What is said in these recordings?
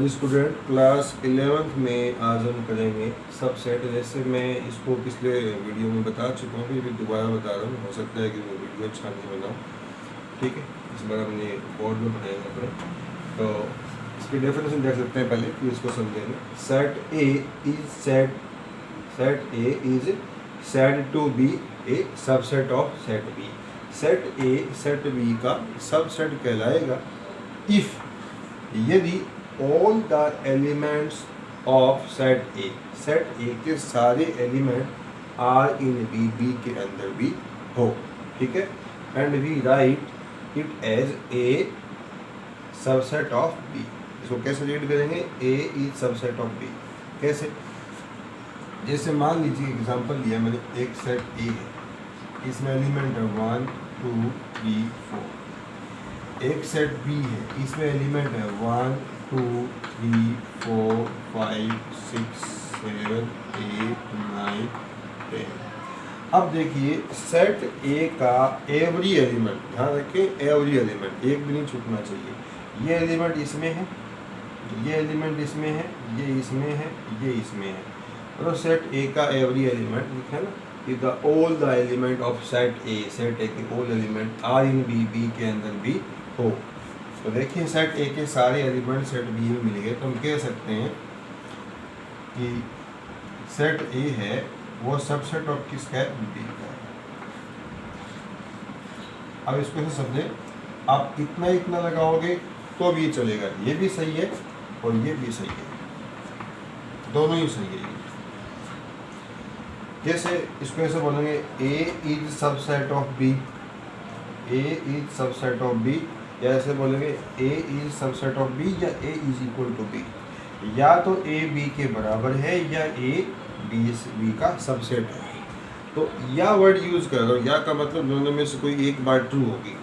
जी student, class 11th में आज हम करेंगे सबसेट। जैसे मैं इसको पिछले वीडियो में बता चुका हूँ, अभी दोबारा बता रहा हूँ। हो सकता है कि वो वीडियो अच्छा नहीं बना, ठीक है। इस बार हमने बोर्ड में बनाएंगे अपने, तो इसकी डेफिनेशन देख सकते हैं पहले, फिर इसको समझेंगे। Set A is said to be a subset of set B. Set A set B का सबसेट कहलाएगा इफ यदि all the elements of set A के सारे एलिमेंट आर इन बी के अंदर भी हो, ठीक है। And we write it as a subset of B. इसको कैसे रीड करेंगे? A is subset of B. कैसे? जैसे मान लीजिए एग्जांपल लिया मैंने, एक सेट ए है, इसमें एलिमेंट है 1 2 3 4। एक सेट बी है, इसमें एलिमेंट है 1 2 3 4 5 6 7 8 9 10। अब देखिए सेट ए का एवरी एलिमेंट, ध्यान रखें एवरी एलिमेंट एक भी नहीं छूटना चाहिए। ये एलिमेंट इसमें है, ये एलिमेंट इसमें है, ये इसमें है, ये इसमें है। तो सेट ए का एवरी एलिमेंट लिखा है ना, if the all the element of set A के all element are in B के अंदर भी हो। तो देखिए सेट ए के सारे एलिमेंट सेट बी में मिल गए, तो हम कह सकते हैं कि सेट ए है वो सबसेट ऑफ किसका है? बी का है। अब इसको ऐसे समझे, आप इतना इतना लगाओगे तो भी चलेगा, ये भी सही है और ये भी सही है, दोनों ही सही है। जैसे इसको ऐसे बोलेंगे A is subset of B, A is subset of B, या ऐसे बोलेंगे A is subset of B या A is equal to B. या तो ए बी के बराबर है या ए बी का सबसेट है। तो या वर्ड यूज कर रहा हूँ, या का मतलब दोनों में से कोई एक बार ट्रू होगी,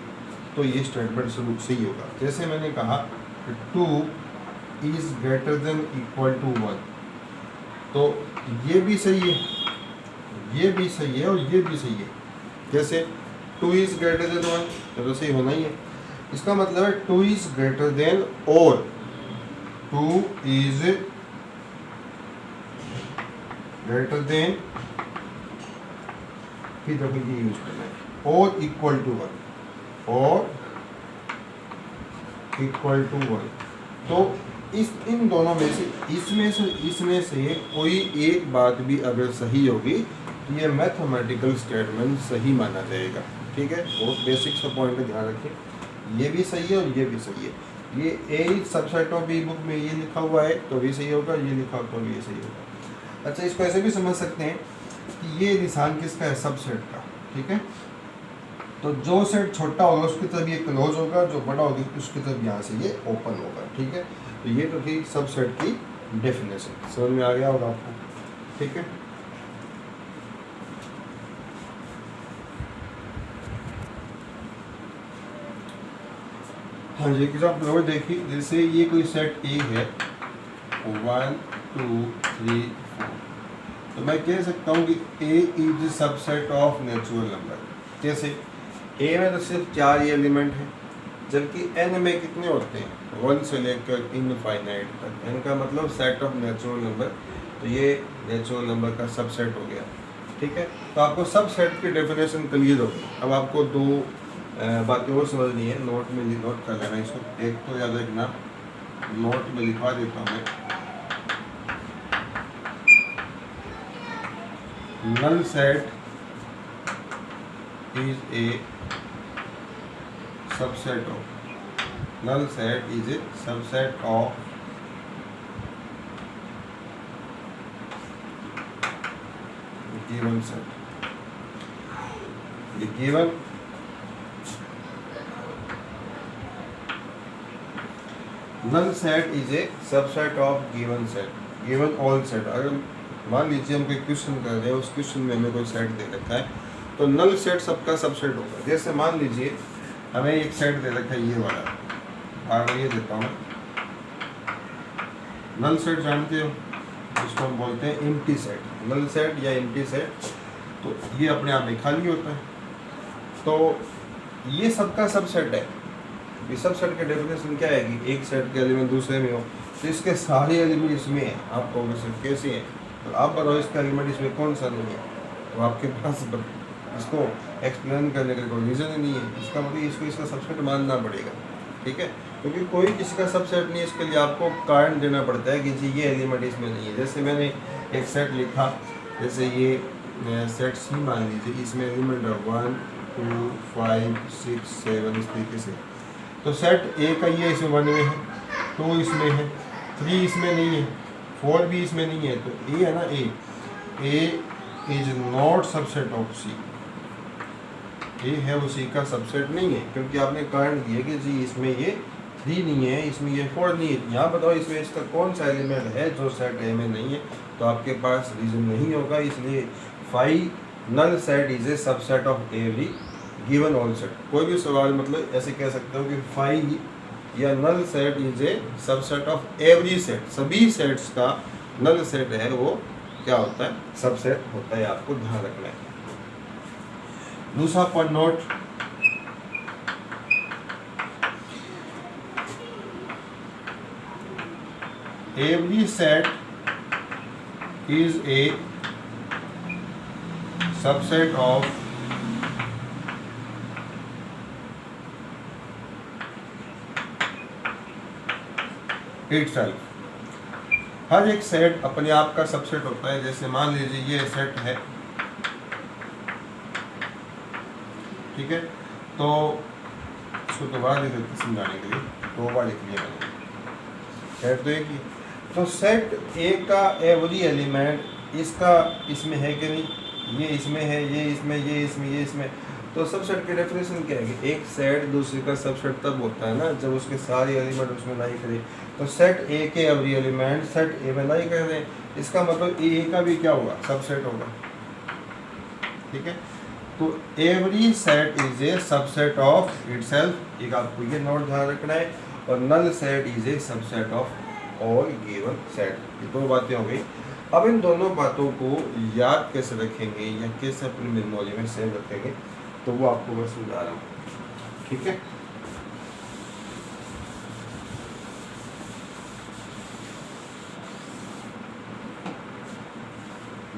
तो ये स्टेटमेंट सही होगा। जैसे मैंने कहा 2 is greater than equal to 1, तो ये भी सही है, ये भी सही है और ये भी सही है। जैसे 2 इज ग्रेटर देन 1, तो सही होना ही है। इसका मतलब है 2 इज ग्रेटर देन और 2 इज ग्रेटर देन, फिर देखो ये यूज करना है, और इक्वल टू 1, और इक्वल टू 1। तो इन दोनों में से इसमें से कोई एक बात भी अगर सही होगी तो ये मैथमेटिकल स्टेटमेंट सही माना जाएगा, ठीक है। बहुत बेसिक सा पॉइंट है, ध्यान रखिए। ये भी सही है और ये भी सही है। ये A is subset of B, book में ये लिखा हुआ है तो भी सही होगा, ये लिखा हुआ तो भी ये सही होगा। अच्छा, इसको ऐसे भी समझ सकते हैं कि ये निशान किसका है? सबसेट का, ठीक है। तो जो सेट छोटा होगा उसकी तरफ ये क्लोज होगा, जो बड़ा होगा उसकी तरफ यहाँ से ये ओपन होगा, ठीक है। तो ये तो थी सबसेट की डेफिनेशन, समझ में आ गया होगा आपको, ठीक है। हाँ जी, एग्जाम्पल और देखिए, जैसे ये कोई सेट ए है 1 2 3 4, तो मैं कह सकता हूँ कि A is subset of natural number. जैसे ए में तो सिर्फ 4 ही एलिमेंट हैं, जबकि एन में कितने होते हैं? 1 से लेकर इनफाइनाइट तक। एन का मतलब सेट ऑफ नेचुरल नंबर, तो ये नेचुरल नंबर का सबसेट हो गया, ठीक है। तो आपको सबसेट की डेफिनेशन क्लियर होगी। अब आपको दो बातें और समझनी है, नोट में नोट कर लेना इसको। एक तो याद रखना, नोट में लिखवा देता हूँ मैं, null set is a subset of, null set is a subset of given set. ये given null set is a subset of given set, given all set. अगर मान लीजिए हम कोई क्वेश्चन कर रहे हैं, उस क्वेश्चन में हमें कोई सेट दे रखा है, तो नल सेट सबका सबसेट होगा। जैसे मान लीजिए हमें एक सेट दे रखा है, ये वाला, आगे ये देता हूँ। नल सेट जानते हो, इसको हम बोलते हैं एम्प्टी सेट। नल सेट या एम्प्टी सेट, तो ये अपने आप में खाली होता है, तो ये सबका सबसेट है। इस सब सेट की डेफिनेशन क्या है कि एक सेट के एलिमेंट दूसरे में हो, तो इसके सारे एलिमेंट इसमें हैं। आप कहोगे सर कैसे हैं, तो आप बताओ इसका एलिमेंट इसमें कौन सा नहीं है, तो आपके पास इसको एक्सप्लेन करने का कोई रीज़न ही नहीं है। इसका मतलब इसको इसका सबसेट मानना पड़ेगा, ठीक है, क्योंकि कोई किसी का सबसेट नहीं है, इसके लिए आपको कारण देना पड़ता है कि जी ये एलिमेंट इसमें नहीं है। जैसे मैंने एक सेट लिखा, जैसे ये सेट सी मान लीजिए, इसमें एलिमेंट है 1 2 5 6 7 इस तरीके से। तो सेट ए का ये इसमें 1 में है, 2 इसमें है, 3 इसमें नहीं है, 4 भी इसमें नहीं है। तो ए है ना, ए इज नॉट सबसेट ऑफ सी, ए है वो सी का सबसेट नहीं है, क्योंकि आपने कारण दिया कि जी इसमें ये 3 नहीं है, इसमें ये 4 नहीं है। यहाँ बताओ इसमें इसका कौन सा एलिमेंट है जो सेट ए में नहीं है, तो आपके पास रीजन नहीं होगा। इसलिए phi null set is a subset of every given all set. कोई भी सवाल मतलब ऐसे कह सकते हो कि फाई या null set is a subset of every set, सभी सेट्स का नल सेट है वो क्या होता है, सबसेट होता है। आपको ध्यान रखना है। दूसरा point note, every set is a subset of itself. हर एक सेट अपने आप का सबसेट होता है। जैसे मान लीजिए ये सेट है, ठीक है, तो इसको दोबारा लिख देते समझाने के लिए, 2 बार लिख लिया मैंने, सेट तो एक ही। तो सेट ए का एवरी एलिमेंट इसका इसमें है कि नहीं, ये इसमें है, ये इसमें, ये इसमें, ये इसमें। तो सबसेट की डेफिनेशन क्या है कि एक सेट दूसरे का सबसेट तब होता है ना जब उसके सारे एलिमेंट उसमें लाई करे। तो सेट ए के एवरी एलिमेंट सेट ए में लाई कर दें, इसका मतलब ए का भी क्या होगा, सबसेट होगा, ठीक है। तो every set is a subset of itself, एक आपको ये नोट ध्यान रखना है। और null set is a subset of all given set. ये 2 बातें हो गई। अब इन दोनों बातों को याद कैसे रखेंगे या कैसे अपनी मेमोरी में सेव रखेंगे, तो वो आपको मैं समझा रहा हूँ, ठीक है।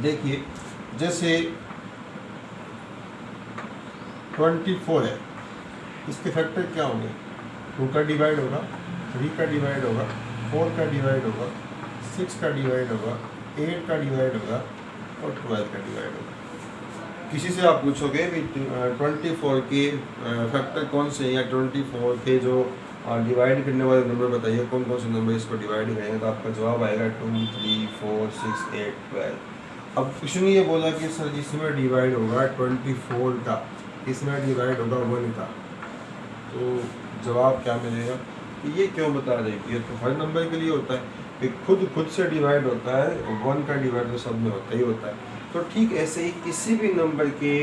देखिए जैसे 24 है, इसके फैक्टर क्या होंगे, 2 का डिवाइड होगा, 3 का डिवाइड होगा, 4 का डिवाइड होगा, 6 का डिवाइड होगा, 8 का डिवाइड होगा और 12 का डिवाइड होगा। किसी से आप पूछोगे भी 24 के फैक्टर कौन से, या 24 के जो डिवाइड करने वाले नंबर बताइए कौन कौन से नंबर इसको डिवाइड करेंगे, तो आपका जवाब आएगा 2 3 4 6 8 12। अब कुछ नहीं ये बोला कि सर इसमें डिवाइड होगा 24 का, इसमें डिवाइड होगा 1 का, तो जवाब क्या मिलेगा, कि ये क्यों बता रहे हैं, ये तो हर नंबर के लिए होता है, खुद से डिवाइड होता है, 1 का डिवाइड तो सब में होता ही होता है। तो ठीक ऐसे ही किसी भी नंबर के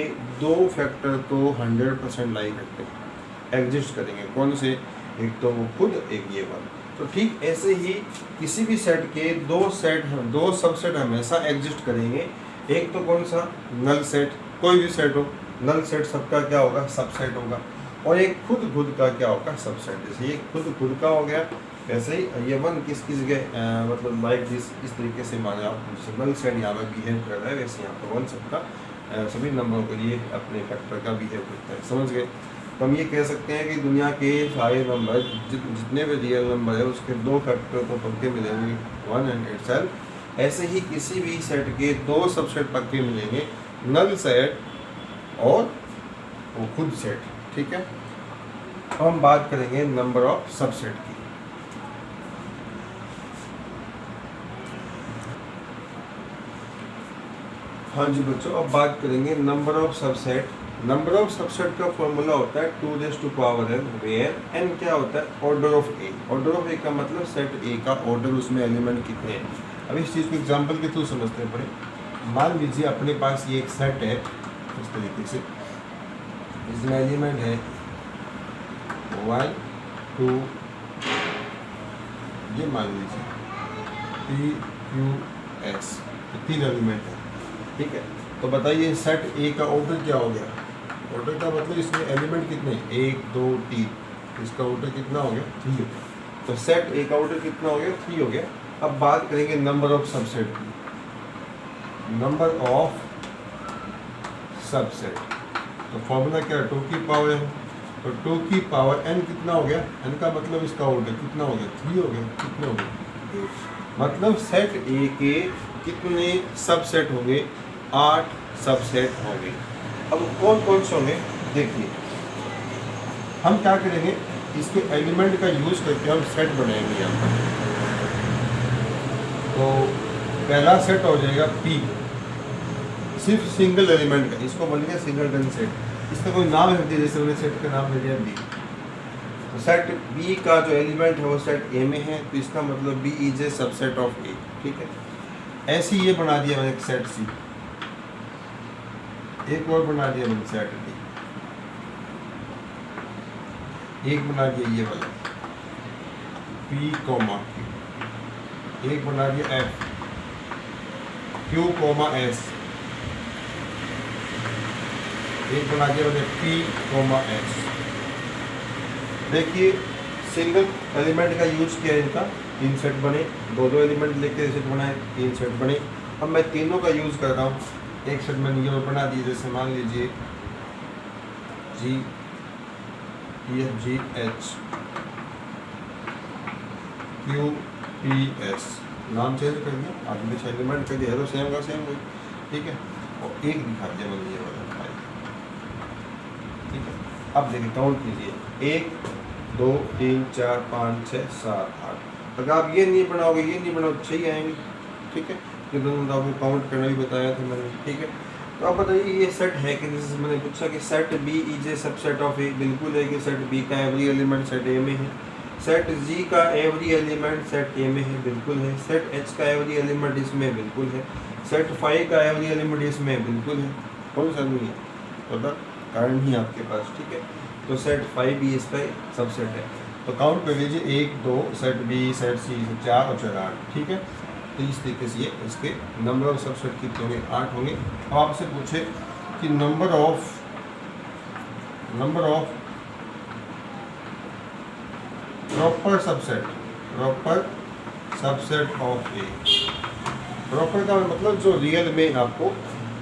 2 फैक्टर तो 100% लाई करते हैं, एग्जिस्ट करेंगे। कौन से, एक तो वो खुद, एक ये वाला। तो ठीक ऐसे ही किसी भी सेट के 2 सबसेट हमेशा एग्जिस्ट करेंगे। एक तो कौन सा, नल सेट, कोई भी सेट हो, नल सेट सबका क्या होगा, सबसेट होगा। और एक खुद का क्या होगा, सबसेट। जैसे ये खुद का हो गया, वैसे ही ये 1 किसकी जगह मतलब लाइक दिस, इस तरीके से माने आप जैसे नल सेट यहाँ पर बिहेव कर रहा है, वैसे यहाँ पर 1 सबका सभी नंबरों के लिए अपने फैक्टर का बिहेव करता है। समझ गए। तो हम ये कह सकते हैं कि दुनिया के सारे नंबर जितने भी रियल नंबर है उसके 2 फैक्टर तो पक्के मिलेंगे, 1 एंड इटसेल्फ। ऐसे ही किसी भी सेट के 2 सबसेट पक्के मिलेंगे, नल सेट और वो खुद सेट, ठीक है। अब हम बात करेंगे नंबर ऑफ सबसेट की। हाँ जी बच्चों, अब बात करेंगे number of subset. Number of subset का फॉर्मूला होता है 2n, वेयर n क्या होता है, order of A. Order of A का मतलब सेट ए का ऑर्डर, उसमें एलिमेंट कितने हैं। अब इस चीज़ को एग्जांपल के थ्रू समझते हैं पड़े। मान लीजिए अपने पास ये एक सेट है इस तरीके से, इसमें एलिमेंट है 1 2, ये मान लीजिए P Q S, 3 एलिमेंट है, ठीक है। तो बताइए सेट ए का ऑर्डर क्या हो गया। ऑर्डर का मतलब इसमें एलिमेंट कितने, 1 2 3, इसका ऑर्डर कितना हो गया, 3। तो सेट ए का ऑर्डर कितना हो गया, 3 हो गया। अब बात करेंगे नंबर ऑफ सबसेट की, नंबर ऑफ सबसेट। तो फॉर्मूला क्या है, 2 की पावर n। तो 2 की पावर n कितना हो गया, n का मतलब इसका ऑर्डर कितना हो गया, 3 हो गया। कितने हो गए, मतलब सेट ए के कितने सबसेट होंगे, 8 सबसेट होंगे। अब कौन कौन से होंगे देखिए, हम क्या करेंगे, इसके एलिमेंट का यूज करके हम सेट बनाएंगे यहाँ पर। तो पहला सेट हो जाएगा P, सिर्फ सिंगल एलिमेंट का, इसको बोलेंगे सिंगलटन सेट। इसका कोई नाम है, जैसे उन्हें सेट का नाम दे दिया B। तो सेट B का जो एलिमेंट है वो सेट A में है, तो इसका मतलब B is a subset of A, ठीक है। ऐसे ये बना दिया मैंने एक सेट C, एक और बना दिया मैंने सेट D, एक बना दिया ये वाला P, Q, एक बना दिया F, Q, S, एक बना दिया मैंने P, S। देखिए सिंगल एलिमेंट का यूज किया है, इनका 3 सेट बने, दो एलिमेंट लेके सेट बनाए, 3 सेट बने। अब मैं तीनों का यूज कर रहा हूँ, एक सेट मैंने ये बना दिया, जैसे मान लीजिए G, F, G, H, Q, P, S, नाम चेंज कर दिया, आगे पीछे एलिमेंट कर दिया, तो सेम का सेम हुई, ठीक है। और एक दिखा दिया मैंने ये वाला, ठीक है। अब देखिए काउंट कीजिए, 1 2 3 4 5 6 7 8। अगर आप ये नहीं बनाओगे, ये नहीं बनाओगे, 6 ही आएंगे, ठीक है। ये दोनों आपको काउंट करना भी बताया था मैंने, ठीक है। तो अब बताइए ये सेट है कि, जैसे मैंने पूछा कि set B is a subset of A, बिल्कुल है कि सेट B का एवरी एलिमेंट सेट A में है। सेट G का एवरी एलिमेंट सेट A में है, बिल्कुल है। सेट H का एवरी एलिमेंट इसमें बिल्कुल है। सेट फाई का एवरी एलिमेंट इसमें बिल्कुल है। कौन सा नहीं है, तो कारण ही आपके पास, ठीक है। तो सेट 5 भी इसका सबसेट है। तो काउंट कर लीजिए, 1 2 सेट B, सेट C, 4 और 4 8, ठीक है। तो इस तरीके से ये इसके नंबर ऑफ सबसेट कितने होंगे, 8 होंगे। अब आपसे पूछे कि number of proper subset of A। Proper का मतलब जो रियल में आपको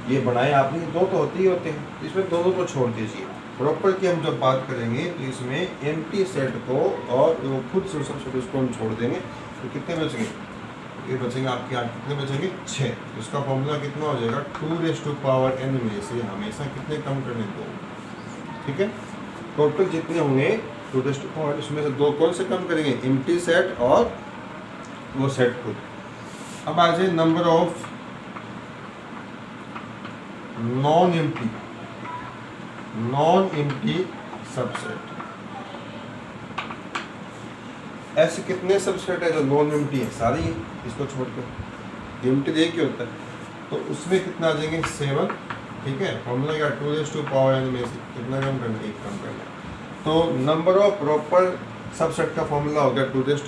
ये बनाए आपने, दो तो होते ही होते हैं, इसमें दोनों को छोड़ दीजिए। प्रॉपर की हम जब बात करेंगे तो इसमें एम्प्टी सेट को और वो खुद से सबसेट उसको हम छोड़ देंगे, तो कितने बचेंगे, ये बचेंगे आपके यहाँ कितने बचेंगे, 6। तो इसका फॉर्मूला कितना हो जाएगा, 2n में से हमेशा कितने कम करने, 2, ठीक है। टोटल जितने होंगे 2 उसमें से 2 कौन से कम करेंगे, एम्प्टी सेट और वो सेट खुद। अब आ जाए number of non empty subset. ऐसे कितने सबसेट है जो नॉन एम्प्टी है, सारे ही, इसको छोड़कर एम्प्टी एक ही होता है, तो उसमें कितना आ जाएंगे, 7, ठीक है। फॉर्मूला क्या, 2n में से कितना कम करना, 1 कम करना। तो नंबर ऑफ प्रॉपर सबसेट का फॉर्मूला हो गया 2n -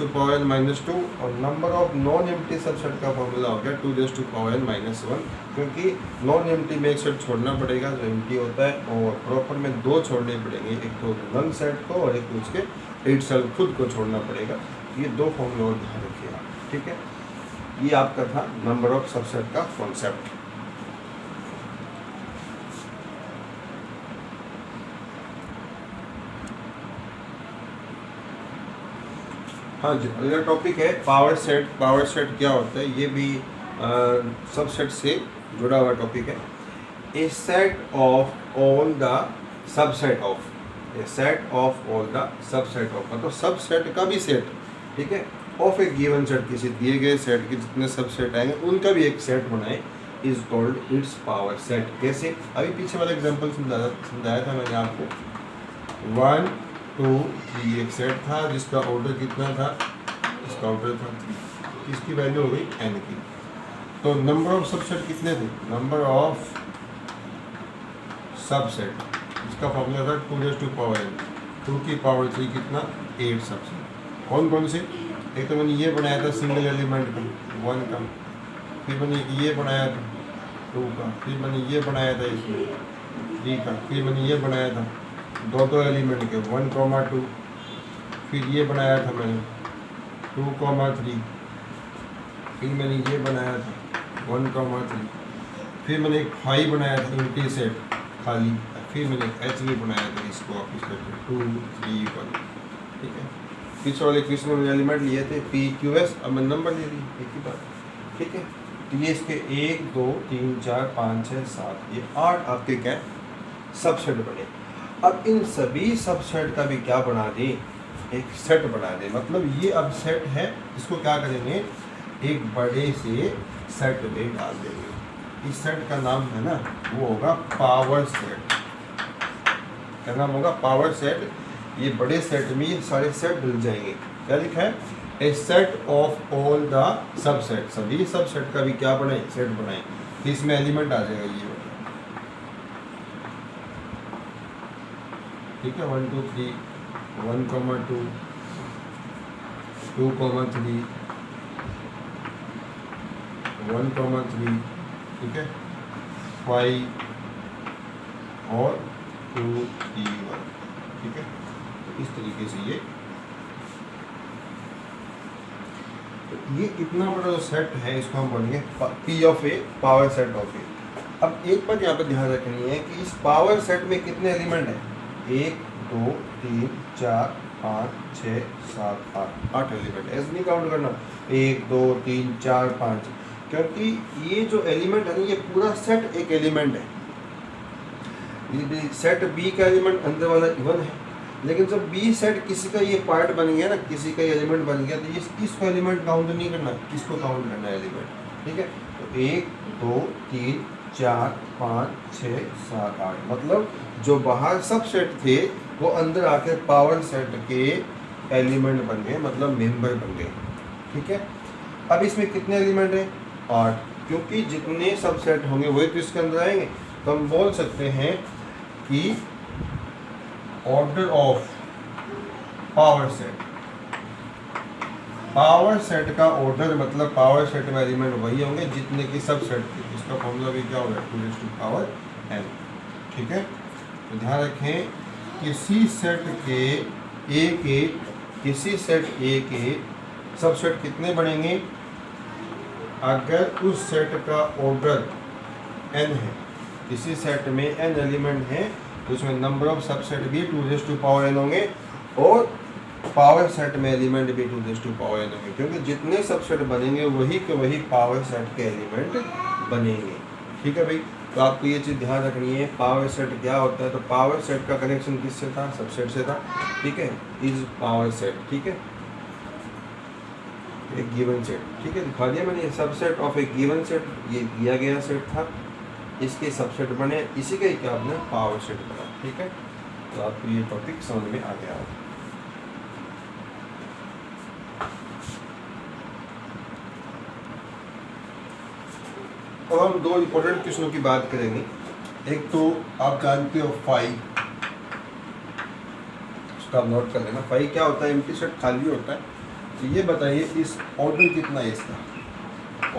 2, और number of non empty subset का फॉर्मूला हो गया 2n - 1, क्योंकि नॉन एम्प्टी में एक सेट छोड़ना पड़ेगा जो एम्प्टी होता है, और प्रॉपर में 2 छोड़ने पड़ेंगे, एक तो नन सेट को और एक उसके इटसेल्फ खुद को छोड़ना पड़ेगा। ये 2 फॉर्मूला और ध्यान रखिएगा, ठीक है। ये आपका था नंबर ऑफ सबसेट का कॉन्सेप्ट। हाँ जी, अगला टॉपिक है पावर सेट। पावर सेट क्या होता है, ये भी सबसेट से जुड़ा हुआ टॉपिक है। A set of all the subset of, a set of all the subset of, मतलब सबसेट का भी सेट, ठीक है, ऑफ ए गिवन सेट, किसी दिए गए सेट के जितने सबसेट आएंगे उनका भी एक सेट बनाए, is called its power set. कैसे, अभी पीछे वाला एग्जांपल समझाया था मैंने आपको, 1 2 3 एक सेट था जिसका ऑर्डर कितना था, इसका ऑर्डर था 3, इसकी वैल्यू हो गई n की। तो नंबर ऑफ सबसेट कितने थे, नंबर ऑफ सबसेट, इसका फॉर्मूला था 2n, 2 की पावर 3 कितना, 8 सबसेट। कौन कौन से, एक तो मैंने ये बनाया था सिंगल एलिमेंट का 1 का, फिर मैंने ये बनाया था 2 का, फिर मैंने ये बनाया था इसमें 3 का, फिर मैंने ये बनाया था 2 एलिमेंट के 1, 2, फिर ये बनाया था मैंने 2,3, फिर मैंने ये बनाया था 1,3, फिर मैंने एक 5 बनाया था एम्प्टी सेट खाली, फिर मैंने एक एच भी बनाया था, इसको वापस करके 2, 3, 1, ठीक है। पीछे वाले क्वेश्चन में एलिमेंट लिए थे पी क्यू एस, अब मैं नंबर ले ली एक ही बात, ठीक है। तो ये इसके 1, 2, 3, 4, 5, 6, 7, ये 8 आपके क्या सबसेट बने। अब इन सभी सबसेट का भी क्या बना दें, एक सेट बना दें। मतलब ये अब सेट है, इसको क्या करेंगे, एक बड़े से सेट में डाल देंगे। इस सेट का नाम है ना, वो होगा पावर सेट। क्या नाम होगा, पावर सेट। ये बड़े सेट में ये सारे सेट मिल जाएंगे। क्या लिखा है, a set of all the subset, सभी सबसेट का भी क्या बनाए, सेट बनाए। तो इसमें एलिमेंट आ जाएगा ये, ठीक है। 1, 2, 3, 1,2, 2,3, 1,3, ठीक है, 5 और 2, 3, 1, ठीक है। तो इस तरीके से ये इतना बड़ा जो सेट है, इसको हम बोलेंगे P of A, power set of A. अब एक बात यहाँ पे ध्यान रखनी है कि इस पावर सेट में कितने एलिमेंट हैं, 1, 2, 3, 4, 5, 6, 7, 8 एलिमेंट। ऐसे नहीं काउंट करना 1, 2, 3, 4, 5, क्योंकि ये जो एलिमेंट है ये पूरा सेट एक एलिमेंट है। ये सेट बी का एलिमेंट अंदर वाला इवन है, लेकिन जब बी सेट किसी का ये पार्ट बन गया ना, किसी का एलिमेंट बन गया, तो इसको एलिमेंट काउंट नहीं करना, इसको काउंट करना है एलिमेंट, ठीक है। तो 1, 2, 3, 4, 5, 6, 7, 8, मतलब जो बाहर सब सेट थे वो अंदर आके पावर सेट के एलिमेंट बन गए, मतलब मेंबर बन गए, ठीक है। अब इसमें कितने एलिमेंट हैं, 8, क्योंकि जितने सब सेट होंगे वही तो इसके अंदर आएंगे। तो हम बोल सकते हैं कि order of power set, power set का ऑर्डर मतलब पावर सेट में एलिमेंट वही होंगे जितने की सब सेट थे। इसका फॉर्मूला भी क्या होगा, 2⁴n, ठीक है। तो ध्यान रखें, किसी सेट ए के सबसेट कितने बनेंगे, अगर उस सेट का ऑर्डर n है, किसी सेट में n एलिमेंट है, तो उसमें नंबर ऑफ सबसेट भी 2⁴n होंगे और पावर सेट में एलिमेंट भी 2⁴n होंगे, क्योंकि जितने सबसेट बनेंगे वही के वही पावर सेट के एलिमेंट बनेंगे, ठीक है भाई। तो आपको ये चीज़ ध्यान रखनी है, पावर सेट क्या होता है। तो पावर सेट का कनेक्शन किससे था, सबसेट से था, ठीक है। इज पावर सेट, ठीक है, एक गिवन सेट, ठीक है, दिखा दिया मैंने। Subset of A given set, ये दिया गया सेट था, इसके सबसेट बने, इसी का ही क्या आपने पावर सेट बना, ठीक है। तो आपको ये टॉपिक समझ में आ गया होगा। अब हम दो इंपॉर्टेंट क्वेश्चनों की बात करेंगे। एक तो आप जानते हो 5, उसका आप नोट कर लेना। 5 क्या होता है, एम्प्टी सेट खाली होता है। तो ये बताइए इस ऑर्डर कितना है इसका,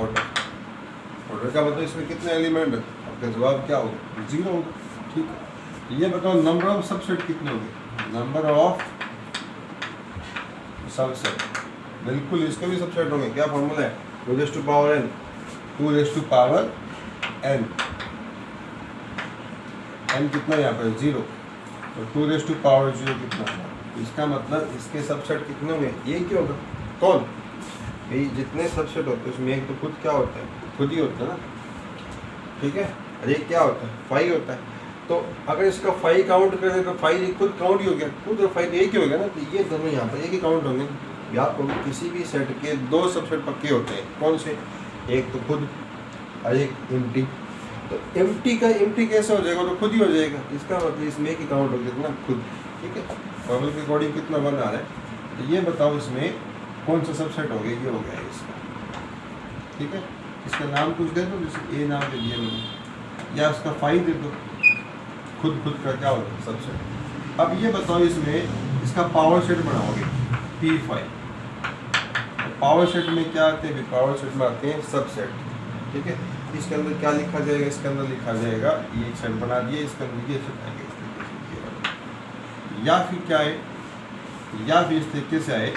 ऑर्डर का मतलब इसमें कितने एलिमेंट है, आपका जवाब क्या होगा, 0 होगा, ठीक है। ये बताओ नंबर ऑफ सबसेट कितने होंगे, नंबर ऑफ सबसेट, बिल्कुल इसके भी सबसेट होंगे। क्या फॉर्मूला है, 2⁴n, 2⁴n, n कितना यहाँ पर 0, तो 2⁴0 कितना, इसका मतलब इसके सबसेट कितने होंगे, ये क्यों होगा, कौन भाई, जितने सबसेट होते हैं उसमें एक तो खुद क्या होता है, खुद ही होता है ना, ठीक है। अरे क्या होता है, 5 होता है। तो अगर इसका 5 काउंट करें तो 5 खुद काउंट ही हो गया, खुद और 5 एक ही हो गया ना। तो ये दोनों यहाँ पर एक ही काउंट होंगे। याद करो किसी भी सेट के 2 सबसेट पक्के होते हैं, कौन से, एक तो खुद और एक एम्प्टी। तो एम्प्टी का एम्प्टी कैसे हो जाएगा, तो खुद ही हो जाएगा, इसका मतलब इसमें एक ही काउंट हो गया ना, खुद, ठीक है। फॉर्मूले के अकॉर्डिंग कितना 1 आ रहा है। तो ये बताओ इसमें कौन सा सबसेट हो गया, ये हो गया इसका, ठीक है। इसका नाम कुछ दे दो, जैसे ए नाम दे दिया मैंने, या इसका 5 दे दो, खुद का क्या होगा सबसेट। अब ये बताओ इसमें इसका पावर सेट बनाओगे P5। पावर सेट में क्या आते हैं, पावर सेट में आते हैं सबसेट, ठीक है। इसके अंदर क्या लिखा जाएगा, इसके अंदर लिखा जाएगा, ये एक सेट बना दिए, इसके अंदर ये सेट आएगा इस तरीके से, या फिर क्या है, या फिर इस तरीके से आए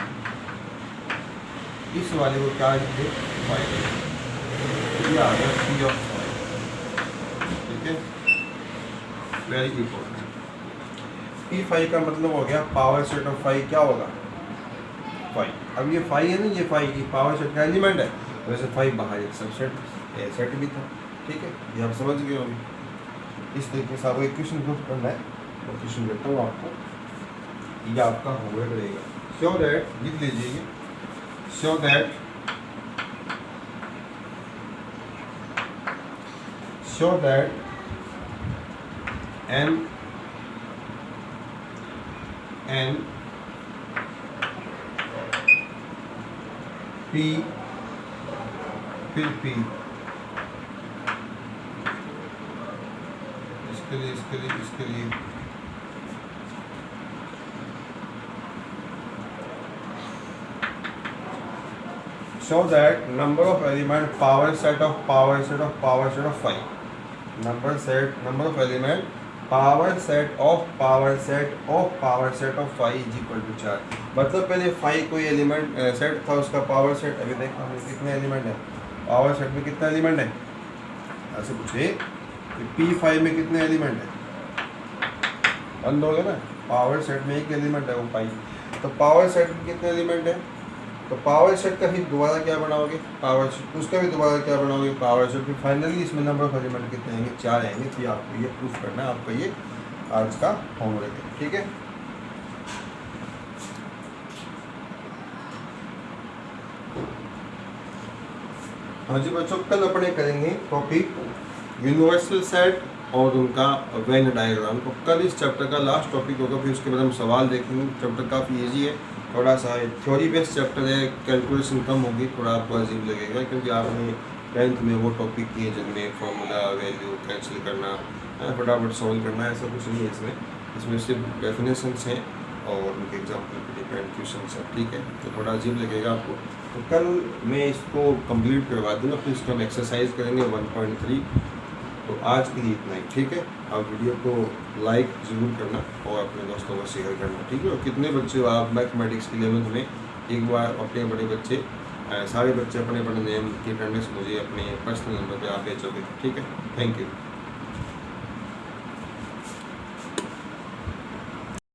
इस वाले को क्या लिखते हैं, फाइव। ये आ गया पी ऑफ फाइव, ठीक है, वेरी इंपॉर्टेंट। पी फाइव का मतलब हो गया पावर सेट ऑफ फाइव क्या होगा, फाइव। अब ये फाइव है ना, ये फाइव ये पावर सेट का एलिमेंट है, वैसे फाइव बाहर एक सबसेट सेट भी था, ठीक है, ये आप समझ गए होंगे। इस तरीके से आपको एक क्वेश्चन प्रूफ करना है, और क्वेश्चन देता हूँ आपको, ये आपका होमवर्क रहेगा। सो दैट, लिख लीजिए, सो दैट एन पी, फिर पी, इसके लिए show that number of element power set of five, number of element power set of 5 is equal to 4। मतलब पहले 5 कोई एलिमेंट सेट था, उसका पावर सेट अभी देखो हमें कितने एलिमेंट है, पावर सेट में कितना एलिमेंट है, ऐसे पूछे P5 में कितने एलिमेंट है, बंद हो गया ना, पावर सेट में एक एलिमेंट है वो 5, तो पावर सेट में कितने एलिमेंट है, तो पावर सेट का फिर दोबारा क्या बनाओगे, पावर सेट उसका भी दोबारा क्या बनाओगे, पावर सेट, फिर फाइनली इसमें नंबर ऑफ एलिमेंट कितने आएंगे, 4 आएंगे। फिर आपको ये प्रूफ करना है, आपका ये आज का होमवर्क है, ठीक है। हाँ जी बच्चों, कल अपने करेंगे टॉपिक यूनिवर्सल सेट और उनका वेन डायग्राम। तो कल इस चैप्टर का लास्ट टॉपिक होगा, फिर उसके बाद हम सवाल देखेंगे। चैप्टर काफ़ी इजी है, थोड़ा सा थ्योरी बेस्ड चैप्टर है, कैलकुलेशन कम होगी, थोड़ा आपको अजीब लगेगा क्योंकि आपने 10th में वो टॉपिक किए जिनमें फॉर्मूला वैल्यू कैंसिल करना, फटाफट सॉल्व करना, ऐसा कुछ नहीं है इसमें सिर्फ डेफिनेशंस हैं और उनके एग्जाम्पल पे डिपेंड क्वेश्चन है, ठीक है। तो थोड़ा अजीब लगेगा आपको, तो कल मैं इसको कंप्लीट करवा दूँगा, फिर इसको हम एक्सरसाइज करेंगे 1.3। तो आज के लिए इतना ही, ठीक है। आप वीडियो को लाइक ज़रूर करना और अपने दोस्तों को शेयर करना, ठीक है। और कितने बच्चे हो आप मैथमेटिक्स की 11th में, एक बार अपने बड़े बच्चे सारे बच्चे अपने नेम की अटेंडेंस मुझे अपने पर्सनल नंबर पे आप भेजोगे, ठीक है। Thank you.